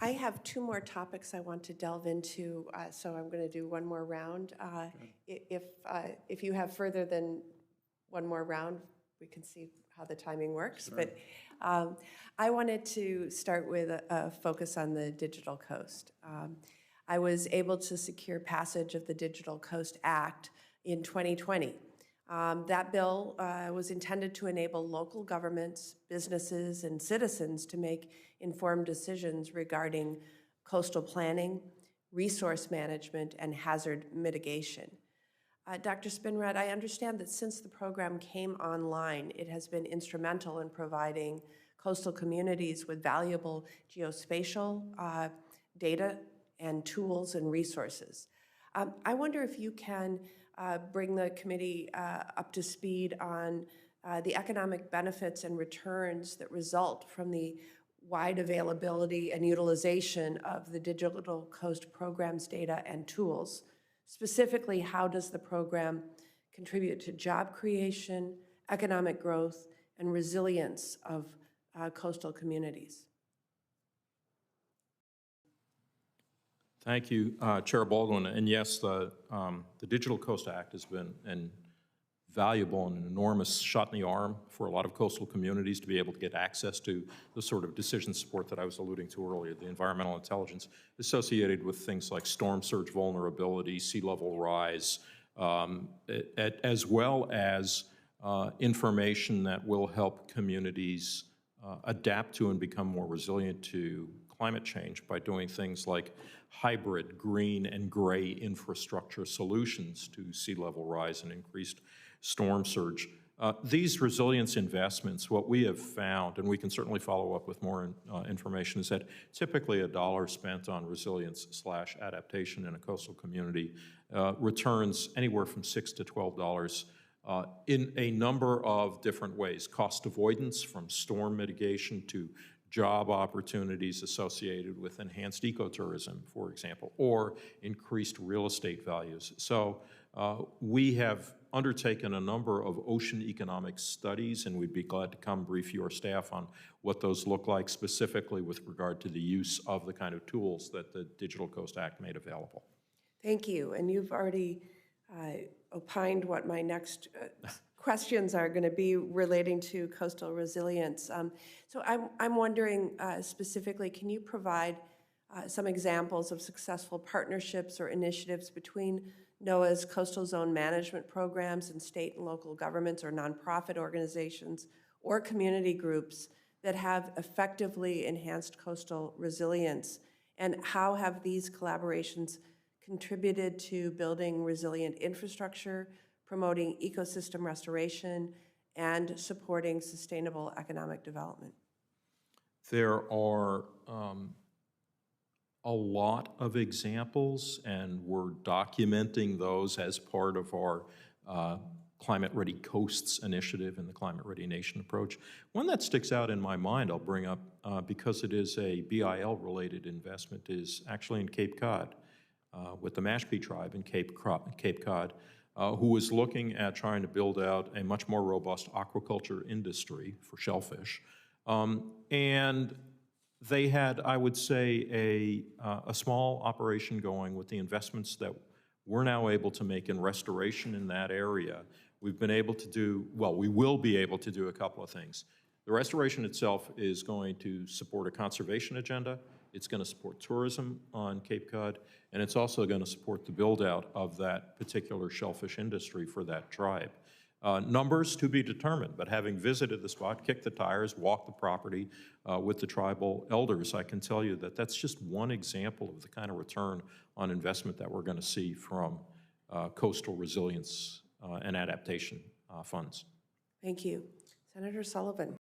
I have two more topics I want to delve into, so I'm going to do one more round. If you have further than one more round, we can see how the timing works. Sure. But I wanted to start with a focus on the Digital Coast. I was able to secure passage of the Digital Coast Act in 2020. That bill was intended to enable local governments, businesses, and citizens to make informed decisions regarding coastal planning, resource management, and hazard mitigation. Dr. Spinrad, I understand that since the program came online, it has been instrumental in providing coastal communities with valuable geospatial data and tools and resources. I wonder if you can bring the committee up to speed on the economic benefits and returns that result from the wide availability and utilization of the Digital Coast program's data and tools. Specifically, how does the program contribute to job creation, economic growth, and resilience of coastal communities? Thank you, Chair Baldwin. And yes, the Digital Coast Act has been valuable and an enormous shot in the arm for a lot of coastal communities to be able to get access to the sort of decision support that I was alluding to earlier, the environmental intelligence associated with things like storm surge vulnerability, sea level rise, as well as information that will help communities adapt to and become more resilient to climate change by doing things like hybrid green and gray infrastructure solutions to sea level rise and increased storm surge. These resilience investments, what we have found, and we can certainly follow up with more information, is that typically $1 spent on resilience/adaptation in a coastal community returns anywhere from $6 to $12 in a number of different ways. Cost avoidance, from storm mitigation to job opportunities associated with enhanced ecotourism, for example, or increased real estate values. So we have undertaken a number of ocean economic studies, and we'd be glad to come brief your staff on what those look like specifically with regard to the use of the kind of tools that the Digital Coast Act made available. Thank you. And you've already opined what my next questions are going to be relating to coastal resilience. So I'm wondering specifically, can you provide some examples of successful partnerships or initiatives between NOAA's coastal zone management programs and state and local governments or nonprofit organizations or community groups that have effectively enhanced coastal resilience? And how have these collaborations contributed to building resilient infrastructure, promoting ecosystem restoration, and supporting sustainable economic development? There are a lot of examples, and we're documenting those as part of our Climate Ready Coasts initiative and the Climate Ready Nation approach. One that sticks out in my mind I'll bring up because it is a BIL-related investment is actually in Cape Cod with the Mashpee tribe in Cape Cod, who is looking at trying to build out a much more robust aquaculture industry for shellfish. And they had, I would say, a small operation going with the investments that we're now able to make in restoration in that area. We've been able to do, well, we will be able to do a couple of things. The restoration itself is going to support a conservation agenda. It's going to support tourism on Cape Cod, and it's also going to support the build-out of that particular shellfish industry for that tribe. Numbers to be determined, but having visited the spot, kicked the tires, walked the property with the tribal elders, I can tell you that that's just one example of the kind of return on investment that we're going to see from coastal resilience and adaptation funds. Thank you. Senator Sullivan.